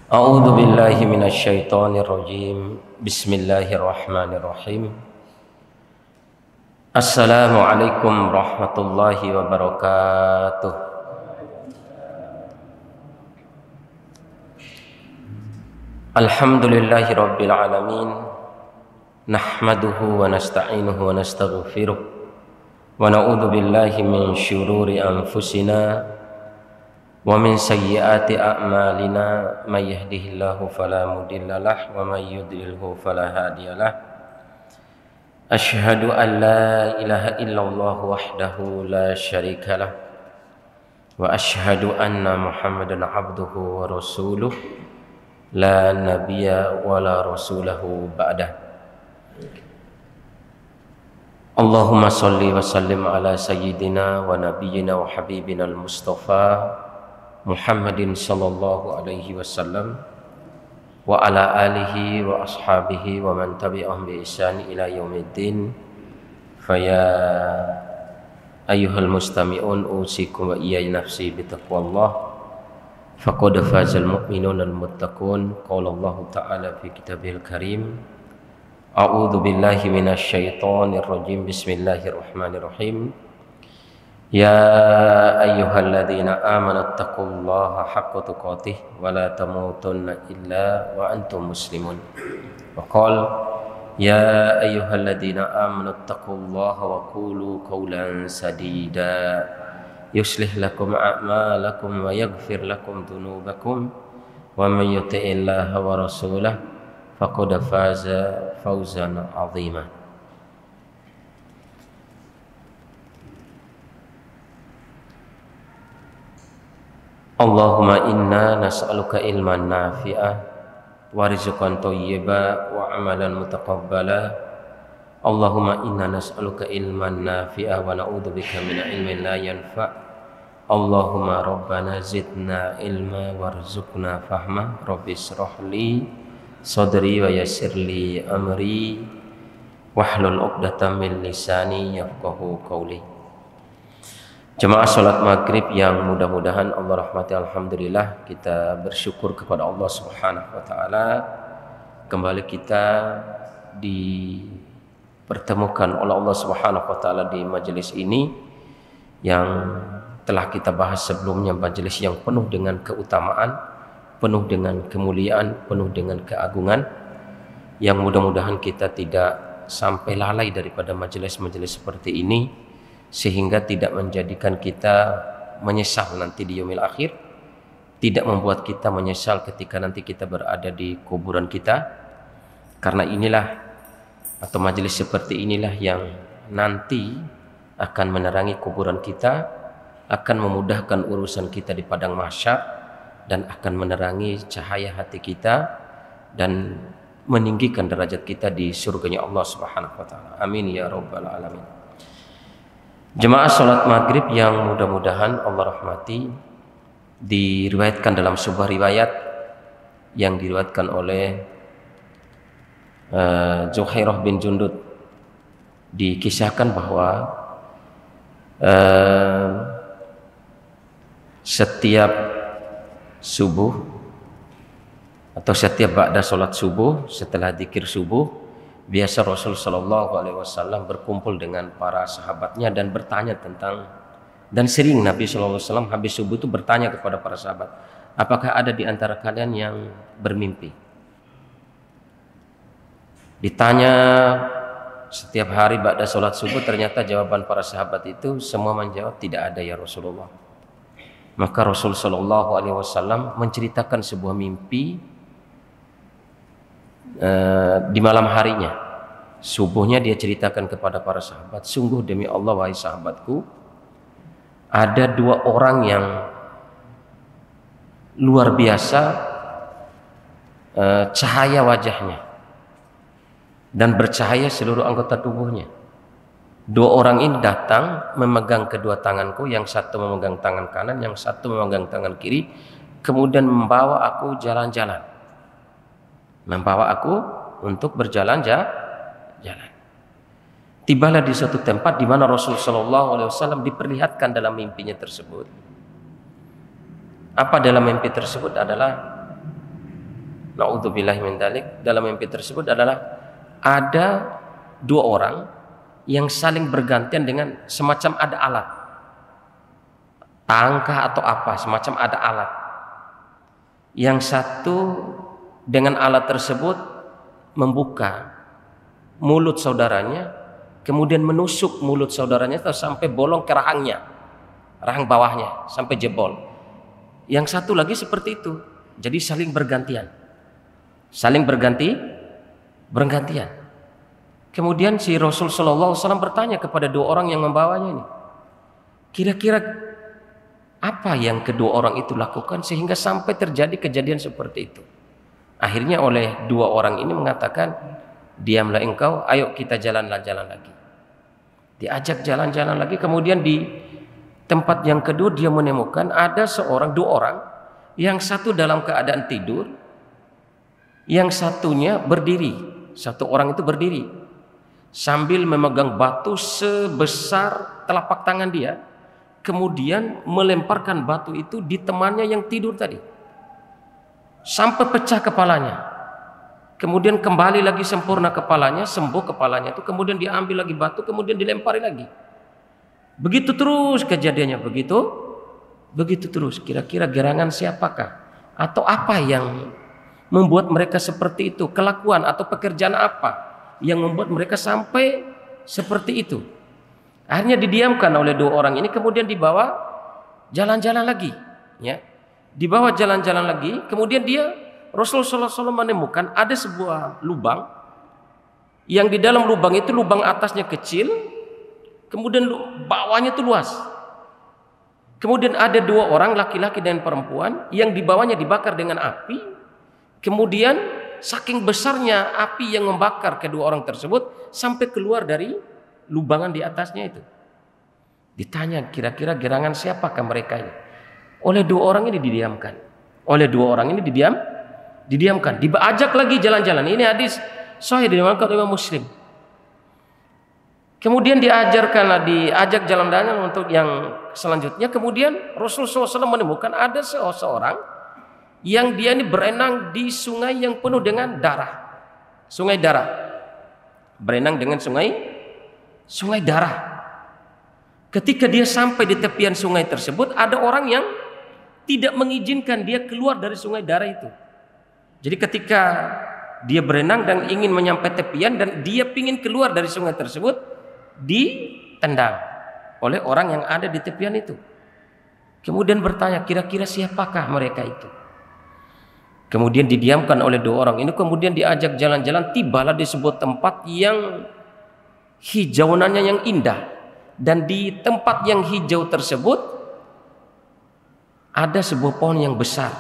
A'udzu billahi minasyaitonir rajim. Bismillahirrahmanirrahim. Assalamualaikum warahmatullahi wabarakatuh. Alhamdulillahi rabbil alamin. Nahmaduhu wa nasta'inuhu wa nastaghfiruh. Wa na'udzu billahi min syururi anfusina wa min sayyiati a'malina may yahdihillahu fala mudilla lahu wa may yudlilhu fala hadiyalah. Asyhadu an la ilaha illallah wahdahu la syarikalah wa asyhadu anna Muhammadan abduhu wa rasuluh la nabiyya wa la rasulahu ba'dah. Allahumma salli wa sallim ala sayyidina wa nabiyyina wa habibina al-mustafa Muhammadin sallallahu alaihi wasallam wa ala alihi wa ashabihi wa man tabi'ahum bi ihsan ila yaumiddin. Faya ayyuhal mustami'un usikum wa iyya nafsi bi taqwallah faqad fazal mu'minuna al muttaqun. Qala Allah ta'ala fi kitabil karim, a'udzu billahi minasy syaithanir rajim. Bismillahirrahmanirrahim. Ya ayyuhalladzina amanu taqullaha haqqa tuqatih wa la tamutunna illa wa antum muslimun. Wa qala ya ayyuhalladzina amanu taqullaha wa qulu qawlan sadida yuslih lakum a'malakum wa yaghfir lakum dhunubakum wa may yuti'illaha wa rasulahu faqad faza fawzan 'azima. Allahumma inna nas'aluka ilman nafi'ah wa rizqan thayyiban wa amalan mutaqabbala. Allahumma inna nas'aluka ilman nafi'ah wa na'udzubika min ilmin la yanfa'. Allahumma rabbana zidna ilma warzuqna fahma. Rabbi shrah li sadri wa yassir li amri wahlul 'uqdatam min lisani yafqahu qawli. Jemaah salat maghrib yang mudah-mudahan Allah rahmati, alhamdulillah kita bersyukur kepada Allah Subhanahu wa taala. Kembali kita dipertemukan oleh Allah Subhanahu wa taala di majelis ini yang telah kita bahas sebelumnya, majelis yang penuh dengan keutamaan, penuh dengan kemuliaan, penuh dengan keagungan, yang mudah-mudahan kita tidak sampai lalai daripada majelis-majelis seperti ini, sehingga tidak menjadikan kita menyesal nanti di yaumil akhir, tidak membuat kita menyesal ketika nanti kita berada di kuburan kita. Karena inilah atau majelis seperti inilah yang nanti akan menerangi kuburan kita, akan memudahkan urusan kita di padang mahsyar, dan akan menerangi cahaya hati kita dan meninggikan derajat kita di surganya Allah Subhanahu wa taala. Amin ya rabbal alamin. Jemaah salat maghrib yang mudah-mudahan Allah rahmati, diriwayatkan dalam sebuah riwayat yang diriwayatkan oleh Zuhairah bin Jundud, dikisahkan bahwa setiap subuh atau setiap ba'da salat subuh, setelah zikir subuh, biasa Rasul sallallahu alaihi wasallam berkumpul dengan para sahabatnya dan bertanya tentang, dan sering Nabi sallallahu alaihi wasallam habis subuh itu bertanya kepada para sahabat, apakah ada di antara kalian yang bermimpi? Ditanya setiap hari ba'da salat subuh, ternyata jawaban para sahabat itu semua menjawab, tidak ada ya Rasulullah. Maka Rasul sallallahu alaihi wasallam menceritakan sebuah mimpi di malam harinya. Subuhnya dia ceritakan kepada para sahabat, sungguh demi Allah wahai sahabatku, ada dua orang yang luar biasa cahaya wajahnya dan bercahaya seluruh anggota tubuhnya. Dua orang ini datang memegang kedua tanganku, yang satu memegang tangan kanan, yang satu memegang tangan kiri, kemudian membawa aku jalan-jalan, membawa aku untuk berjalan-jalan. Tibalah di suatu tempat di mana Rasulullah SAW diperlihatkan dalam mimpinya tersebut. Apa dalam mimpi tersebut adalah Na'udzubillahi min dzalik. Dalam mimpi tersebut adalah ada dua orang yang saling bergantian dengan semacam ada alat, tangkah atau apa, semacam ada alat. Yang satu dengan alat tersebut membuka mulut saudaranya, kemudian menusuk mulut saudaranya sampai bolong ke rahangnya, rahang bawahnya sampai jebol. Yang satu lagi seperti itu. Jadi saling bergantian, saling bergantian. Kemudian si Rasul Shallallahu Alaihi Wasallam bertanya kepada dua orang yang membawanya ini, kira-kira apa yang kedua orang itu lakukan sehingga sampai terjadi kejadian seperti itu? Akhirnya oleh dua orang ini mengatakan, diamlah engkau, ayo kita jalan-jalan lagi. Diajak jalan-jalan lagi. Kemudian di tempat yang kedua dia menemukan ada dua orang, yang satu dalam keadaan tidur, yang satunya berdiri. Satu orang itu berdiri sambil memegang batu sebesar telapak tangan dia, kemudian melemparkan batu itu di temannya yang tidur tadi sampai pecah kepalanya. Kemudian kembali lagi sempurna kepalanya, sembuh kepalanya itu, kemudian diambil lagi batu, kemudian dilempari lagi. Begitu terus kejadiannya, begitu terus. Kira-kira gerangan siapakah atau apa yang membuat mereka seperti itu? Kelakuan atau pekerjaan apa yang membuat mereka sampai seperti itu? Akhirnya didiamkan oleh dua orang ini, kemudian dibawa jalan-jalan lagi, ya. Dibawa jalan-jalan lagi, kemudian Rasulullah SAW menemukan ada sebuah lubang, yang di dalam lubang itu lubang atasnya kecil, kemudian bawahnya itu luas. Kemudian ada dua orang, laki-laki dan perempuan, yang di bawahnya dibakar dengan api. Kemudian saking besarnya api yang membakar kedua orang tersebut sampai keluar dari lubangan di atasnya itu. Ditanya, kira-kira gerangan siapakah mereka ini? Oleh dua orang ini didiamkan. Didiamkan. Diajak lagi jalan-jalan. Ini hadis sahih diriwayatkan oleh Imam Muslim. Kemudian diajak jalan-jalan untuk yang selanjutnya. Kemudian Rasulullah SAW menemukan ada seorang yang dia ini berenang di sungai yang penuh dengan darah. Sungai darah. Berenang dengan sungai darah. Ketika dia sampai di tepian sungai tersebut, ada orang yang tidak mengizinkan dia keluar dari sungai darah itu. Jadi ketika dia berenang dan ingin menyampai tepian dan dia ingin keluar dari sungai tersebut, ditendang oleh orang yang ada di tepian itu. Kemudian bertanya, kira-kira siapakah mereka itu? Kemudian didiamkan oleh dua orang ini. Kemudian diajak jalan-jalan, tibalah di sebuah tempat yang hijauannya yang indah. Dan di tempat yang hijau tersebut ada sebuah pohon yang besar,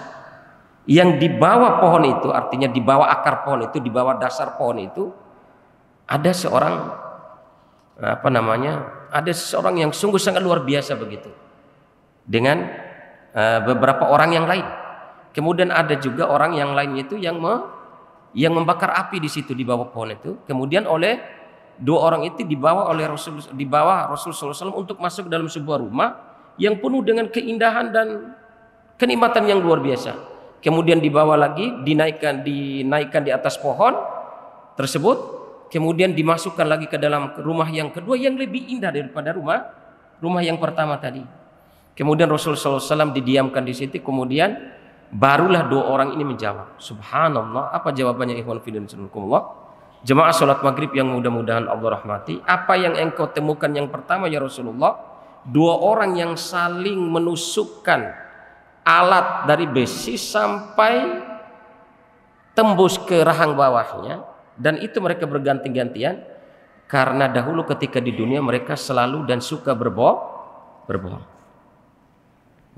yang di bawah pohon itu, artinya di bawah akar pohon itu, di bawah dasar pohon itu ada seorang ada seseorang yang sungguh sangat luar biasa begitu, dengan beberapa orang yang lain. Kemudian ada juga orang yang lain itu yang membakar api di situ di bawah pohon itu. Kemudian oleh dua orang itu dibawa Rasulullah SAW untuk masuk ke dalam sebuah rumah yang penuh dengan keindahan dan kenikmatan yang luar biasa. Kemudian dibawa lagi, dinaikkan di atas pohon tersebut. Kemudian dimasukkan lagi ke dalam rumah yang kedua yang lebih indah daripada rumah yang pertama tadi. Kemudian Rasulullah SAW didiamkan di situ. Kemudian barulah dua orang ini menjawab. Subhanallah. Apa jawabannya, ikhwan fillah rahimakumullah? Jemaah salat maghrib yang mudah-mudahan Allah rahmati. Apa yang engkau temukan yang pertama ya Rasulullah? Dua orang yang saling menusukkan alat dari besi sampai tembus ke rahang bawahnya, dan itu mereka berganti-gantian karena dahulu ketika di dunia mereka selalu dan suka berbohong.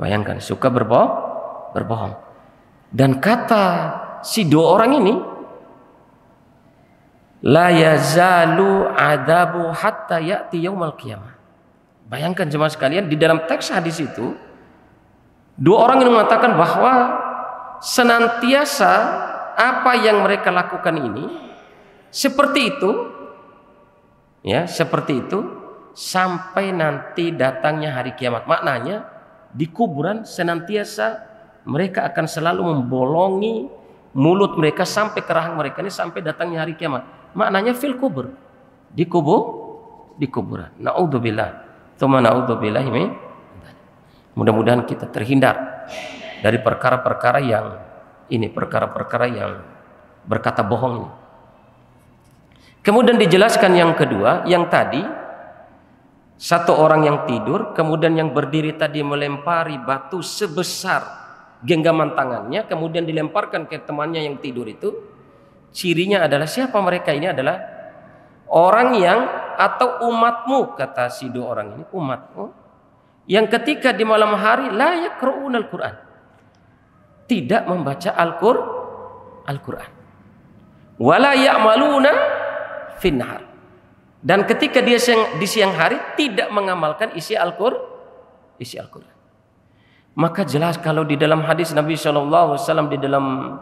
Bayangkan, suka berbohong. Dan kata si dua orang ini, la yazalu adabu hatta ya'ti yaumal qiyamah. Bayangkan jemaah sekalian, di dalam teks hadis itu dua orang yang mengatakan bahwa senantiasa apa yang mereka lakukan ini seperti itu, ya, seperti itu sampai nanti datangnya hari kiamat. Maknanya di kuburan senantiasa mereka akan selalu membolongi mulut mereka sampai ke rahang mereka ini sampai datangnya hari kiamat. Maknanya fil kubur, di kuburan. Naudzubillah, tsumma naudzubillah min. Mudah-mudahan kita terhindar dari perkara-perkara yang berkata bohong ini. Kemudian dijelaskan yang kedua, yang tadi satu orang yang tidur, kemudian yang berdiri tadi melempari batu sebesar genggaman tangannya, kemudian dilemparkan ke temannya yang tidur itu. Cirinya adalah siapa mereka? Ini adalah orang yang atau umatmu, kata si dua orang ini, umatmu yang ketika di malam hari la yaqra'unal Qur'an, tidak membaca Al-Qur'an, wala ya'maluna finnahar, dan ketika dia di siang hari tidak mengamalkan isi Al-Qur'an. Maka jelas kalau di dalam hadis Nabi SAW di dalam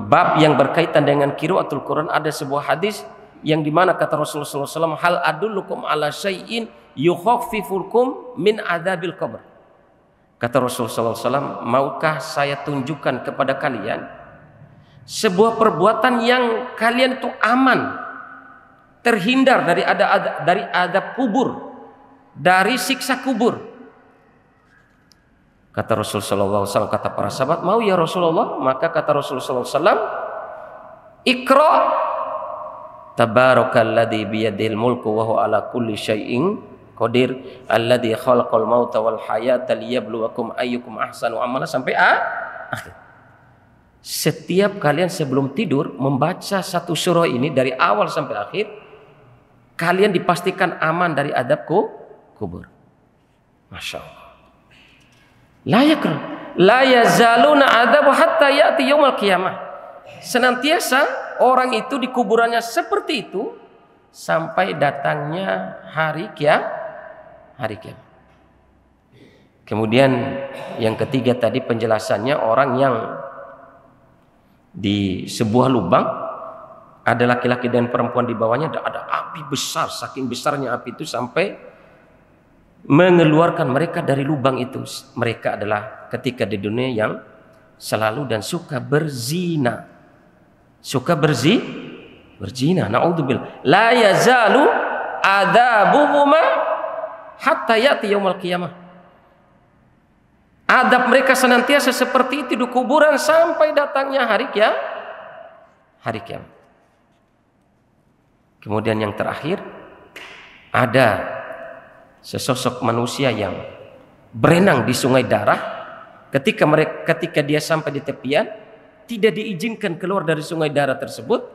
bab yang berkaitan dengan qiraatul Quran ada sebuah hadis yang dimana kata Rasulullah SAW, hal adullukum ala syai'in yukhaffifukum min adzabil qabr. Kata Rasulullah SAW, maukah saya tunjukkan kepada kalian sebuah perbuatan yang kalian itu aman, terhindar dari adab kubur, dari siksa kubur. Kata Rasulullah SAW, kata para sahabat, mau ya Rasulullah? Maka kata Rasulullah SAW, Iqra tabarakalladzi biyadihil mulku wa huwa ala kulli syai'in qadir alladzi khalaqal mauta wal hayata liyabluwakum ayyukum ahsanu amala, sampai akhir. Setiap kalian sebelum tidur membaca satu surah ini dari awal sampai akhir, kalian dipastikan aman dari adab kubur. Masya Allah. La yazaluna adzab hatta ya'ti yaumul qiyamah. Senantiasa orang itu di kuburannya seperti itu sampai datangnya hari kiamat. Kemudian yang ketiga tadi penjelasannya, orang yang di sebuah lubang ada laki-laki dan perempuan di bawahnya, ada api besar, saking besarnya api itu sampai mengeluarkan mereka dari lubang itu. Mereka adalah ketika di dunia yang selalu dan suka berzina, berzina. Naudzubillah. La yazalu adabuhuma hatta ya'ti yaumul qiyamah. Adab mereka senantiasa seperti itu di kuburan sampai datangnya hari kiamat. Kemudian yang terakhir, ada sesosok manusia yang berenang di sungai darah. Ketika dia sampai di tepian, tidak diizinkan keluar dari sungai darah tersebut,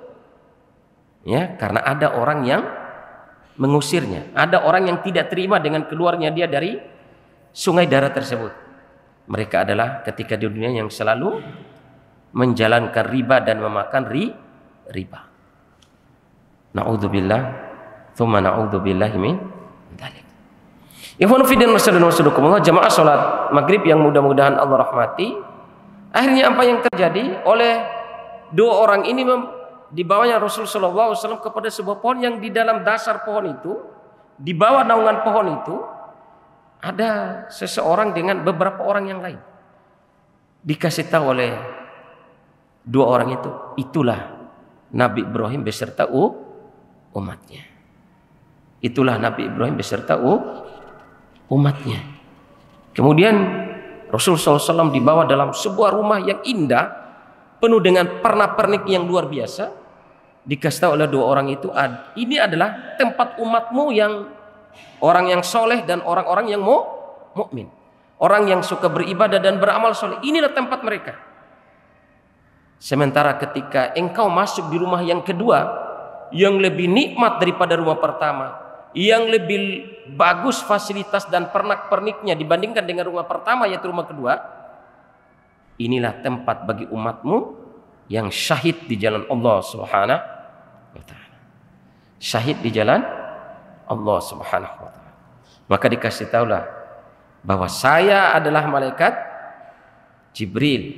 ya, karena ada orang yang mengusirnya. Ada orang yang tidak terima dengan keluarnya dia dari sungai darah tersebut. Mereka adalah ketika di dunia yang selalu menjalankan riba dan memakan riba. Na'udzubillah, tsumma na'udzubillahi min dzalik. Ikhwanu fiddin wasallallahu jamaah salat maghrib yang mudah-mudahan Allah rahmati. Akhirnya apa yang terjadi? Oleh dua orang ini dibawanya Rasulullah SAW kepada sebuah pohon yang di dalam dasar pohon itu, di bawah naungan pohon itu, ada seseorang dengan beberapa orang yang lain. Dikasih tahu oleh dua orang itu, itulah Nabi Ibrahim beserta umatnya. Itulah Nabi Ibrahim beserta umatnya. Kemudian Rasulullah SAW dibawa dalam sebuah rumah yang indah, penuh dengan pernak-pernik yang luar biasa. Dikasih tahu oleh dua orang itu, ini adalah tempat umatmu yang orang yang soleh dan orang-orang yang mukmin, orang yang suka beribadah dan beramal soleh. Inilah tempat mereka. Sementara ketika engkau masuk di rumah yang kedua, yang lebih nikmat daripada rumah pertama, yang lebih bagus fasilitas dan pernak-perniknya dibandingkan dengan rumah pertama, yaitu rumah kedua, inilah tempat bagi umatmu yang syahid di jalan Allah Subhanahu wa ta'ala. Syahid di jalan Allah Subhanahu wa ta'ala. Maka dikasih tahulah bahwa saya adalah malaikat Jibril,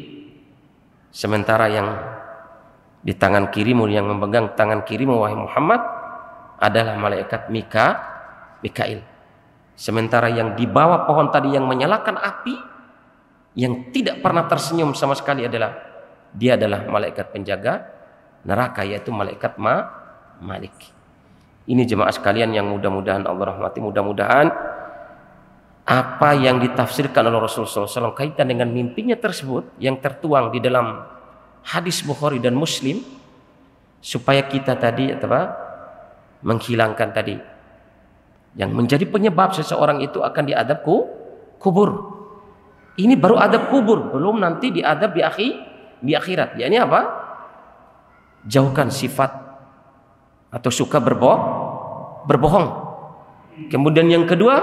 sementara yang di tangan kirimu, yang memegang tangan kirimu wahai Muhammad, adalah malaikat Mikail. Sementara yang di bawah pohon tadi yang menyalakan api, yang tidak pernah tersenyum sama sekali, adalah dia adalah malaikat penjaga neraka, yaitu malaikat Malik. Ini jemaah sekalian yang mudah-mudahan Allah rahmati, mudah-mudahan apa yang ditafsirkan oleh Rasulullah SAW kaitan dengan mimpinya tersebut yang tertuang di dalam hadis Bukhari dan Muslim, supaya kita tadi menghilangkan tadi yang menjadi penyebab seseorang itu akan diadab kubur. Ini baru adab kubur, belum nanti diadab di akhirat. Ya, ini apa? Jauhkan sifat atau suka berbohong. Kemudian yang kedua,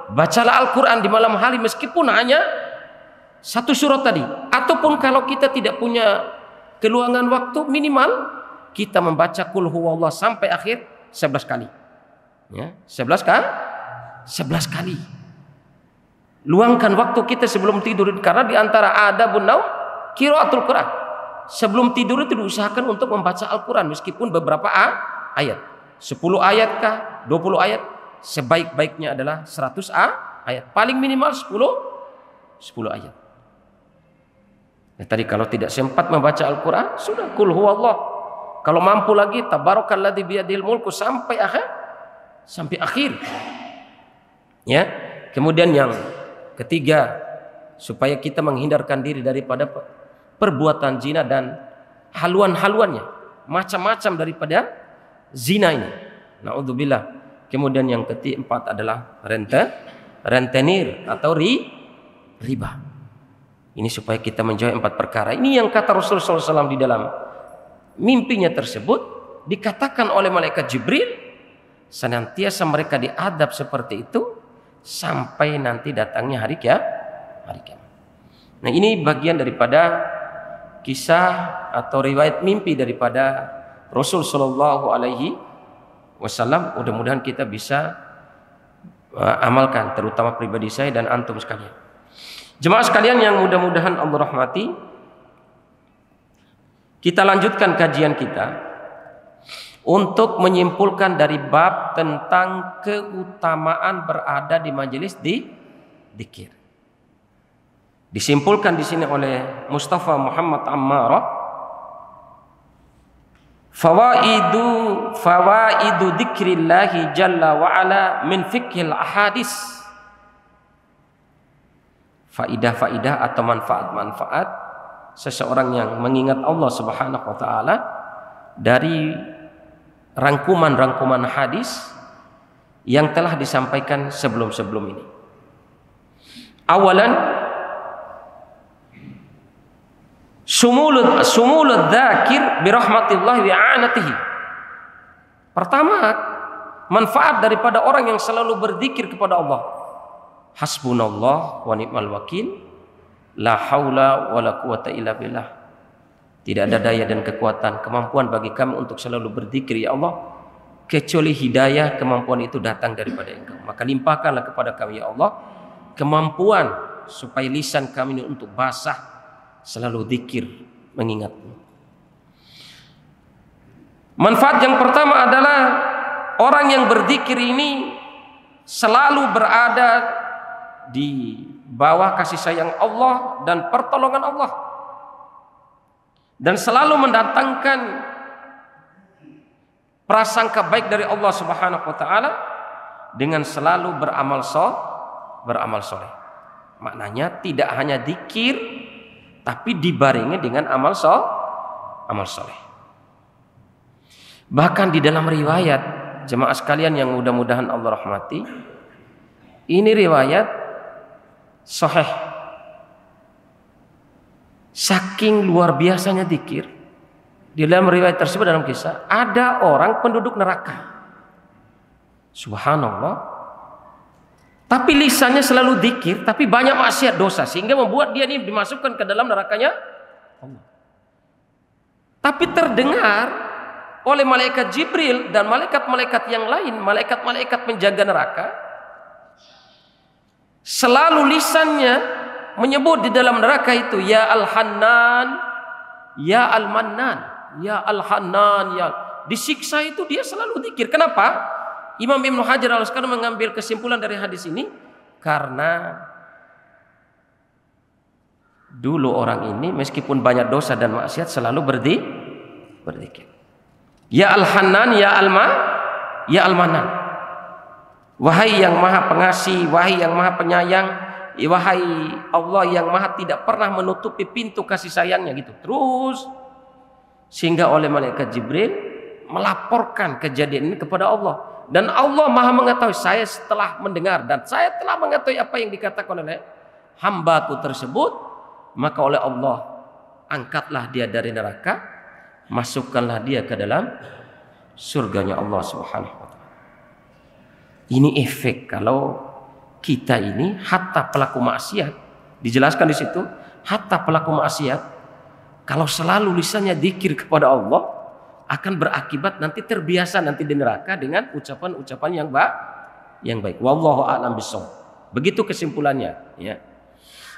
bacalah Al-Quran di malam hari meskipun hanya satu surat tadi. Ataupun kalau kita tidak punya keluangan waktu, minimal kita membaca Qul Huwallah sampai akhir 11 kali. Ya, 11 kali. Luangkan waktu kita sebelum tidur, karena di antara adabun naum qiraatul Quran. Sebelum tidur itu diusahakan untuk membaca Al-Quran meskipun beberapa ayat. 10 ayat kah? 20 ayat? Sebaik-baiknya adalah 100 ayat. Paling minimal 10 ayat. Ya, tadi kalau tidak sempat membaca Al-Quran, sudah Qul Huwallah. Kalau mampu lagi, Tabarakalladzi biyadihil mulku sampai akhir. Ya. Kemudian yang ketiga, supaya kita menghindarkan diri daripada perbuatan zina dan haluan-haluannya, macam-macam daripada zina ini. Naudzubillah. Kemudian yang keempat adalah rentenir atau riba. Ini supaya kita menjauhi 4 perkara. Ini yang kata Rasulullah SAW di dalam mimpinya tersebut, dikatakan oleh malaikat Jibril, senantiasa mereka diadab seperti itu sampai nanti datangnya hari kiamat. Nah, ini bagian daripada kisah atau riwayat mimpi daripada Rasul Shallallahu Alaihi Wasallam. Mudah-mudahan kita bisa amalkan, terutama pribadi saya dan antum sekalian. Jemaah sekalian yang mudah-mudahan Allah rahmati, kita lanjutkan kajian kita untuk menyimpulkan dari bab tentang keutamaan berada di majelis dzikir. Disimpulkan di sini oleh Mustafa Muhammad Ammarah, fawaidu dzikrillahi jalla wa ala min fiqhil ahadis. Faidah-faidah atau manfaat-manfaat seseorang yang mengingat Allah Subhanahu wa taala dari rangkuman-rangkuman hadis yang telah disampaikan sebelum-sebelum ini. Awalan, sumulud dzakir bi rahmatillah wa i'anatihi. Pertama, manfaat daripada orang yang selalu berzikir kepada Allah. Hasbunallah wa ni'mal wakil, la haula wa la quwata illa billah. Tidak ada daya dan kekuatan, kemampuan bagi kami untuk selalu berzikir ya Allah, kecuali hidayah, kemampuan itu datang daripada Engkau. Maka limpahkanlah kepada kami ya Allah kemampuan supaya lisan kami ini untuk basah selalu zikir mengingatmu. Manfaat yang pertama adalah orang yang berzikir ini selalu berada di bawah kasih sayang Allah dan pertolongan Allah, dan selalu mendatangkan prasangka baik dari Allah Subhanahu wa taala dengan selalu beramal soleh. Maknanya tidak hanya zikir, tapi dibarengi dengan amal soleh. Bahkan di dalam riwayat, jemaah sekalian yang mudah-mudahan Allah rahmati, ini riwayat sahih. Saking luar biasanya zikir, di dalam riwayat tersebut, dalam kisah, ada orang penduduk neraka. Subhanallah. Tapi lisannya selalu zikir, tapi banyak maksiat dosa, sehingga membuat dia ini dimasukkan ke dalam nerakanya Allah. Tapi terdengar oleh malaikat Jibril dan malaikat-malaikat yang lain, malaikat-malaikat penjaga neraka, selalu lisannya menyebut di dalam neraka itu, ya Al-Hannan, ya Al-Mannan, ya Al-Hannan, ya. Disiksa itu dia selalu zikir. Kenapa? Imam Ibnu Hajar Al-Asqalani mengambil kesimpulan dari hadis ini karena Dulu orang ini meskipun banyak dosa dan maksiat selalu berzikir. Ya Al-Hanan, ya Al-Manan. Wahai yang Maha Pengasih, wahai yang Maha Penyayang, wahai Allah yang Maha tidak pernah menutupi pintu kasih sayangnya gitu. Terus sehingga oleh malaikat Jibril melaporkan kejadian ini kepada Allah, dan Allah Maha mengetahui. Saya setelah mendengar dan saya telah mengetahui apa yang dikatakan oleh hambaku tersebut, maka oleh Allah angkatlah dia dari neraka, masukkanlah dia ke dalam surganya Allah Subhanahu wa taala. Ini efek kalau kita ini, hatta pelaku maksiat, dijelaskan di situ, hatta pelaku maksiat kalau selalu lisannya dzikir kepada Allah akan berakibat nanti terbiasa nanti di neraka dengan ucapan-ucapan yang baik. Wallahu a'lam bishawab. Begitu kesimpulannya, ya.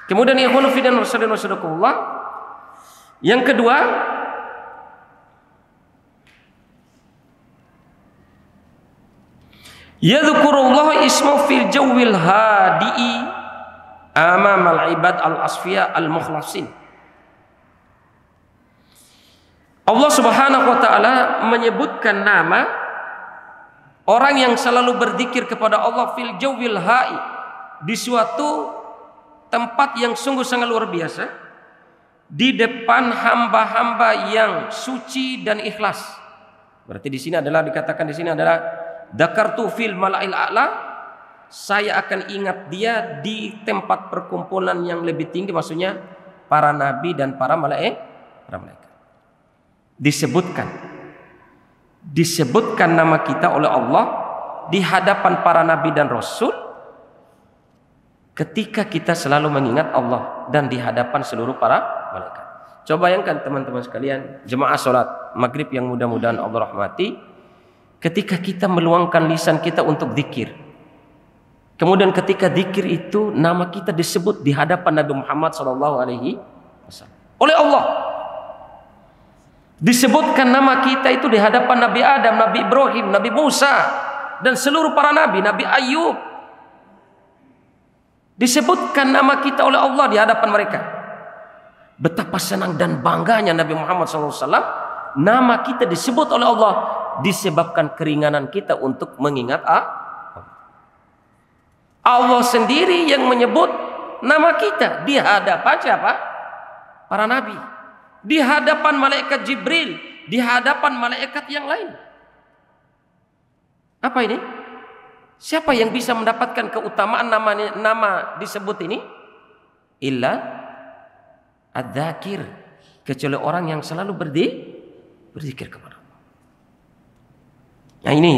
Kemudian ikhwanu fillah wasadaqullah. Yang kedua, yadhkurullah ismu fil jawil hadi'i amamal ibad al-asfiya al-mukhlasin. Allah Subhanahu wa taala menyebutkan nama orang yang selalu berzikir kepada Allah fil jawil ha'i, di suatu tempat yang sungguh sangat luar biasa, di depan hamba-hamba yang suci dan ikhlas. Berarti di sini adalah dikatakan di sini adalah dzakartu fil mala'il a'la, saya akan ingat dia di tempat perkumpulan yang lebih tinggi, maksudnya para nabi dan para malaikat. Disebutkan nama kita oleh Allah di hadapan para nabi dan rasul ketika kita selalu mengingat Allah dan di hadapan seluruh para malaikat. Coba bayangkan teman-teman sekalian, jemaah salat maghrib yang mudah-mudahan Allah rahmati, ketika kita meluangkan lisan kita untuk zikir, kemudian ketika zikir itu nama kita disebut di hadapan Nabi Muhammad SAW oleh Allah. Disebutkan nama kita itu di hadapan Nabi Adam, Nabi Ibrahim, Nabi Musa dan seluruh para nabi, Nabi Ayub. Disebutkan nama kita oleh Allah di hadapan mereka. Betapa senang dan bangganya Nabi Muhammad SAW, nama kita disebut oleh Allah, disebabkan keringanan kita untuk mengingat Allah sendiri yang menyebut nama kita di hadapan siapa? Para nabi, di hadapan malaikat Jibril, di hadapan malaikat yang lain. Apa ini? Siapa yang bisa mendapatkan keutamaan nama disebut ini? Illa adzakir, kecuali orang yang selalu berzikir kepada Allah. Nah ini,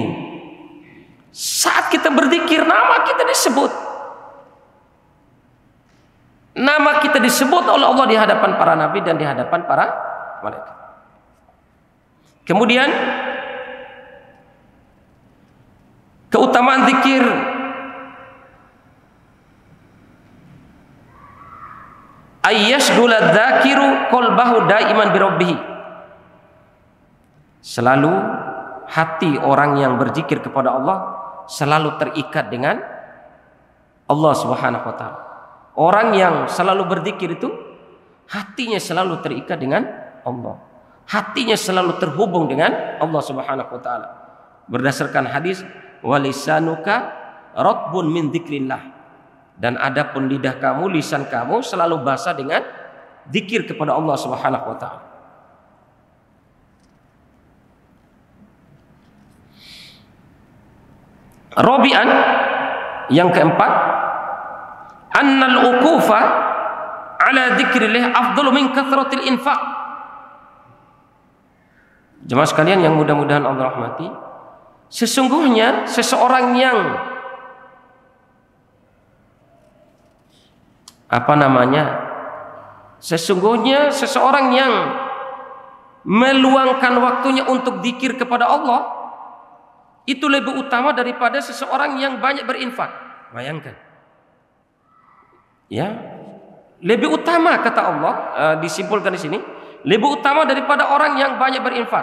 saat kita berzikir nama kita disebut. Nama kita disebut oleh Allah di hadapan para nabi dan di hadapan para malaikat. Kemudian keutamaan zikir, ayyashghul adz-dzakiru qalbahu daiman bi rabbih. Selalu hati orang yang berzikir kepada Allah selalu terikat dengan Allah Subhanahu wa taala. Orang yang selalu berzikir itu hatinya selalu terikat dengan Allah. Hatinya selalu terhubung dengan Allah Subhanahu wa taala. Berdasarkan hadis walisanuka ratbun min dzikrillah, dan adapun lidah kamu, lisan kamu selalu basah dengan zikir kepada Allah Subhanahu wa taala. Rabi'an, yang keempat, annal uqufa ala dzikrillah afdalu min kathratil infaq. Jemaah sekalian yang mudah-mudahan Allah rahmati, sesungguhnya seseorang yang sesungguhnya seseorang yang meluangkan waktunya untuk zikir kepada Allah itu lebih utama daripada seseorang yang banyak berinfak. Bayangkan, ya, lebih utama kata Allah, disimpulkan di sini, lebih utama daripada orang yang banyak berinfak,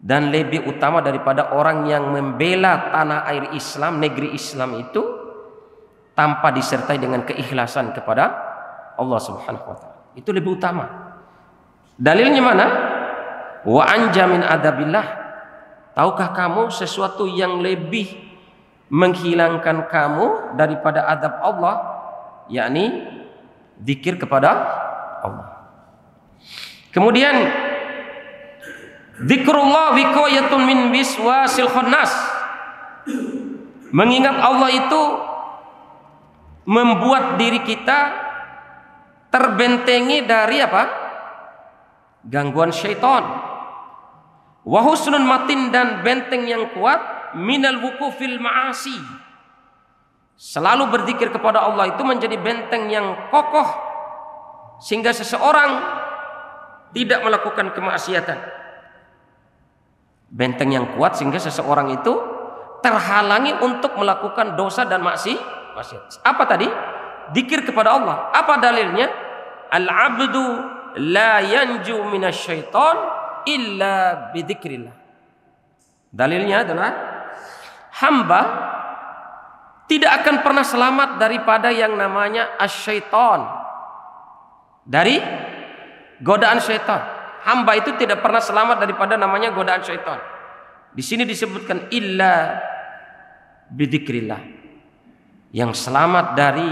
dan lebih utama daripada orang yang membela tanah air Islam, negeri Islam itu tanpa disertai dengan keikhlasan kepada Allah Subhanahu wa taala. Itu lebih utama. Dalilnya mana? Wa anja min adabillah. Tahukah kamu sesuatu yang lebih menghilangkan kamu daripada adab Allah, yakni zikir kepada Allah. Kemudian zikrullah wiqayatun min wiswasil khannas. Mengingat Allah itu membuat diri kita terbentengi dari apa? Gangguan syaitan. Wa husnun matin, dan benteng yang kuat minal wuqufil ma'asi. Selalu berzikir kepada Allah itu menjadi benteng yang kokoh sehingga seseorang tidak melakukan kemaksiatan. Benteng yang kuat sehingga seseorang itu terhalangi untuk melakukan dosa dan maksiat. Apa tadi? Zikir kepada Allah. Apa dalilnya? Al-'abdu la yanju minasyaiton illa bidzikrillah. Dalilnya adalah hamba tidak akan pernah selamat daripada yang namanya asyaiton, dari godaan syaitan. Hamba itu tidak pernah selamat daripada namanya godaan syaitan. Di sini disebutkan illa bidzikrillah. Yang selamat dari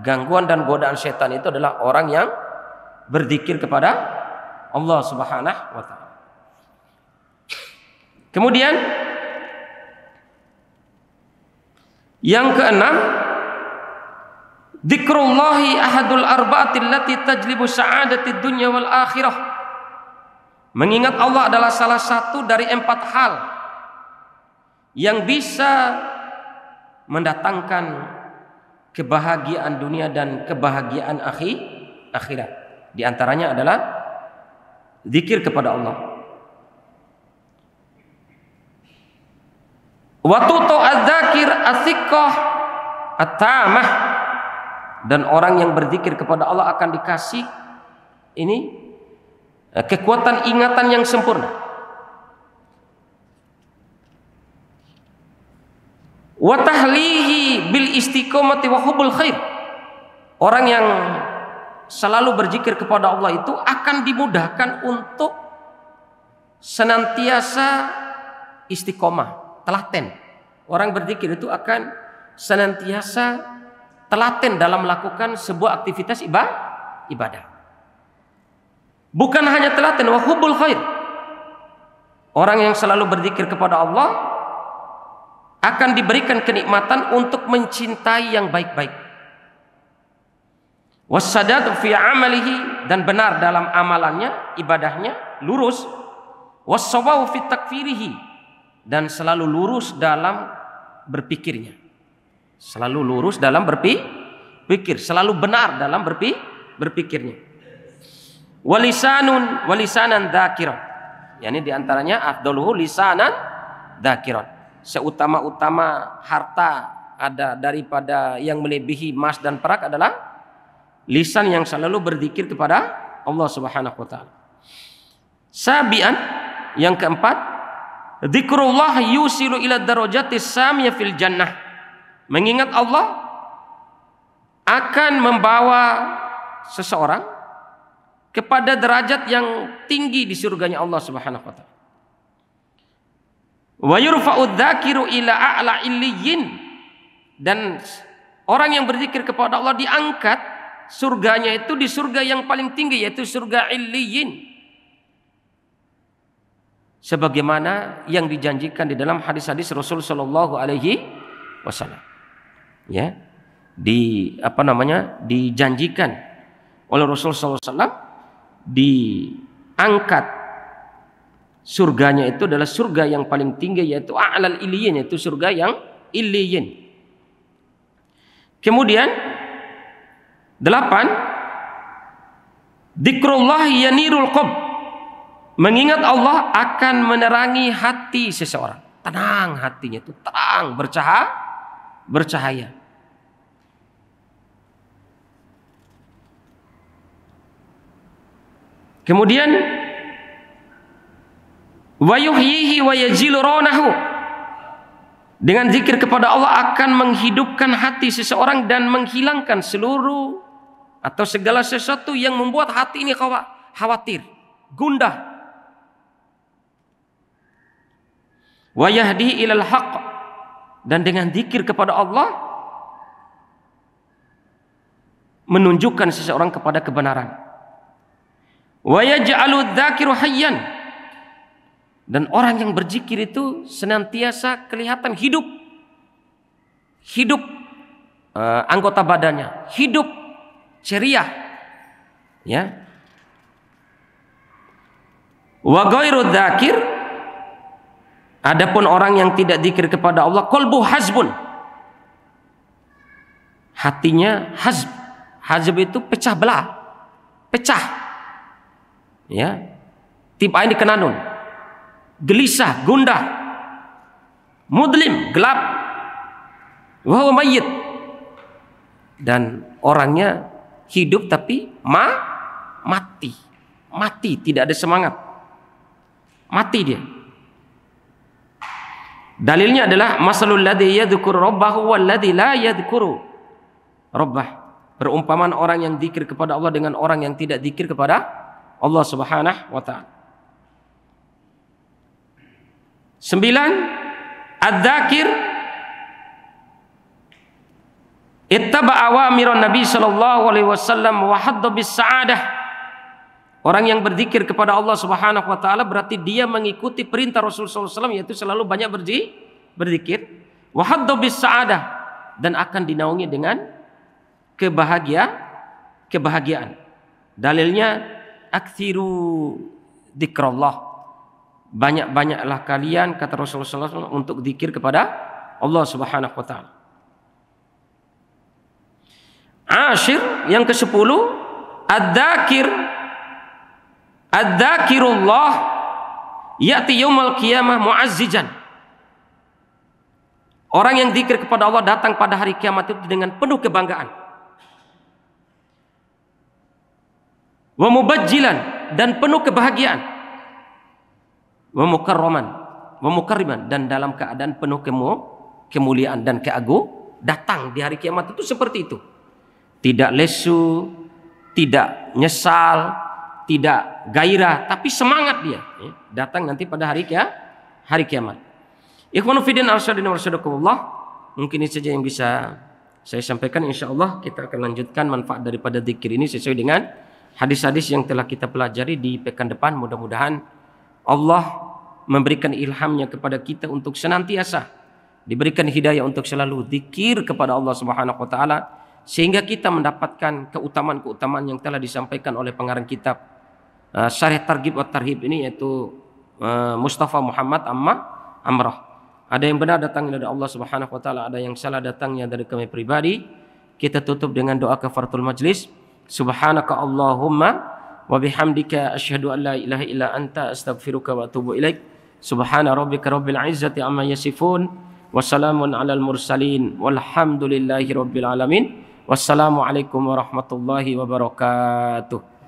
gangguan dan godaan syaitan itu adalah orang yang berzikir kepada Allah Subhanahu wa taala. Kemudian yang keenam, dzikrullahi ahadul arba'atil lati tajlibu sa'adatid dunya wal akhirah. Mengingat Allah adalah salah satu dari 4 hal yang bisa mendatangkan kebahagiaan dunia dan kebahagiaan akhirat. Di antaranya adalah zikir kepada Allah. Wa tutu adzakir athiqah at-tamah, dan orang yang berzikir kepada Allah akan dikasih ini kekuatan ingatan yang sempurna. Wa tahlihi bil istiqomati wa hubbul khair. Orang yang selalu berzikir kepada Allah itu akan dimudahkan untuk senantiasa istiqomah, telaten. Orang berzikir itu akan senantiasa telaten dalam melakukan sebuah aktivitas ibadah. Bukan hanya telaten, wa hubbul khair. Orang yang selalu berzikir kepada Allah akan diberikan kenikmatan untuk mencintai yang baik-baik. Wassadad fi amalihi, dan benar dalam amalannya, ibadahnya lurus. Wassawau fi takfirihi, dan selalu lurus dalam berpikirnya. Selalu lurus dalam berpikir, selalu benar dalam berpikirnya. Walisanan dzakiran. Yani diantaranya afdaluhu lisanan dzakiran. Seutama-utama harta ada daripada yang melebihi emas dan perak adalah lisan yang selalu berzikir kepada Allah Subhanahu wa taala. Sabian, yang keempat, dzikrullah yusilu ila darajatis samiyah fil jannah. Mengingat Allah akan membawa seseorang kepada derajat yang tinggi di surganya Allah Subhanahu wa taala. Wa yurfa'u dzakiru ila a'la illiyin, dan orang yang berzikir kepada Allah diangkat surganya itu di surga yang paling tinggi, yaitu surga illiyin. Sebagaimana yang dijanjikan di dalam hadis-hadis Rasul sallallahu alaihi wasallam. Ya. Dijanjikan oleh Rasul sallallahu alaihi wasallam diangkat surganya itu adalah surga yang paling tinggi, yaitu a'lal illiyin, yaitu surga yang illiyin. Kemudian 8, dzikrullah yanirul qalb. Mengingat Allah akan menerangi hati seseorang. Tenang hatinya itu, terang, bercahaya. Kemudian wa yuhyihi wa yajilu raunahu. Dengan zikir kepada Allah akan menghidupkan hati seseorang dan menghilangkan seluruh atau segala sesuatu yang membuat hati ini khawatir, gundah. Wa yahdi ilal haqq, dan dengan zikir kepada Allah menunjukkan seseorang kepada kebenaran. Wa yaj'alu dzakiru hayyan, dan orang yang berzikir itu senantiasa kelihatan hidup anggota badannya, hidup ceria, ya. Wa ghairu dzakir, adapun orang yang tidak zikir kepada Allah, qalbu hazbun, hatinya hazb itu pecah belah, ya, tip ain dikenanun, gelisah, gundah, mudlim, gelap, wa huwa mayyit, dan orangnya hidup tapi mati, tidak ada semangat, mati dia. Dalilnya adalah masalul ladzi yadhkuru rabbahu wal ladzi la yadhkuru rabbah. Perumpamaan orang yang zikir kepada Allah dengan orang yang tidak zikir kepada Allah Subhanahu wa taala. 9. Adzakir ittaba awamiran Nabi sallallahu alaihi wasallam wa hadda bis sa'adah. Orang yang berzikir kepada Allah Subhanahu wa taala berarti dia mengikuti perintah Rasulullah sallallahu alaihi wasallam, yaitu selalu banyak berzikir. Wa hadda bis sa'adah, dan akan dinaungi dengan kebahagiaan. Dalilnya aktsiru dzikrullah, banyak-banyaklah kalian, kata Rasulullah sallallahu alaihi wasallam, untuk zikir kepada Allah Subhanahu wa taala. Ashir, yang ke-10, adzakirullah ya'ti yaumal qiyamah mu'azzijan. Orang yang zikir kepada Allah datang pada hari kiamat itu dengan penuh kebanggaan. Wa mubajjilan, dan penuh kebahagiaan. Wa mukarriman, dan dalam keadaan penuh kemuliaan dan keagungan. Datang di hari kiamat itu seperti itu. Tidak lesu, tidak nyesal, tidak gairah, tapi semangat dia, ya. Datang nanti pada hari kiamat. Ikhwanu fiddin arsyadina warsyadukumullah. Mungkin ini saja yang bisa saya sampaikan. Insyaallah kita akan lanjutkan manfaat daripada zikir ini sesuai dengan hadis-hadis yang telah kita pelajari di pekan depan. Mudah-mudahan Allah memberikan ilhamnya kepada kita untuk senantiasa diberikan hidayah untuk selalu zikir kepada Allah Subhanahu wa taala, sehingga kita mendapatkan keutamaan-keutamaan yang telah disampaikan oleh pengarang kitab Syarih Targhib wa Tarhib ini, yaitu Mustafa Muhammad Amrah. Ada yang benar datangnya dari Allah Subhanahu wa taala, ada yang salah datangnya dari kami pribadi. Kita tutup dengan doa kafaratul majlis. Subhanaka Allahumma wa bihamdika asyhadu an la ilaha illa anta astaghfiruka wa atubu ilaik. Subhana rabbika rabbil izzati amma yasifun wa salamun alal mursalin walhamdulillahi rabbil alamin. Wassalamu alaikum warahmatullahi wabarakatuh.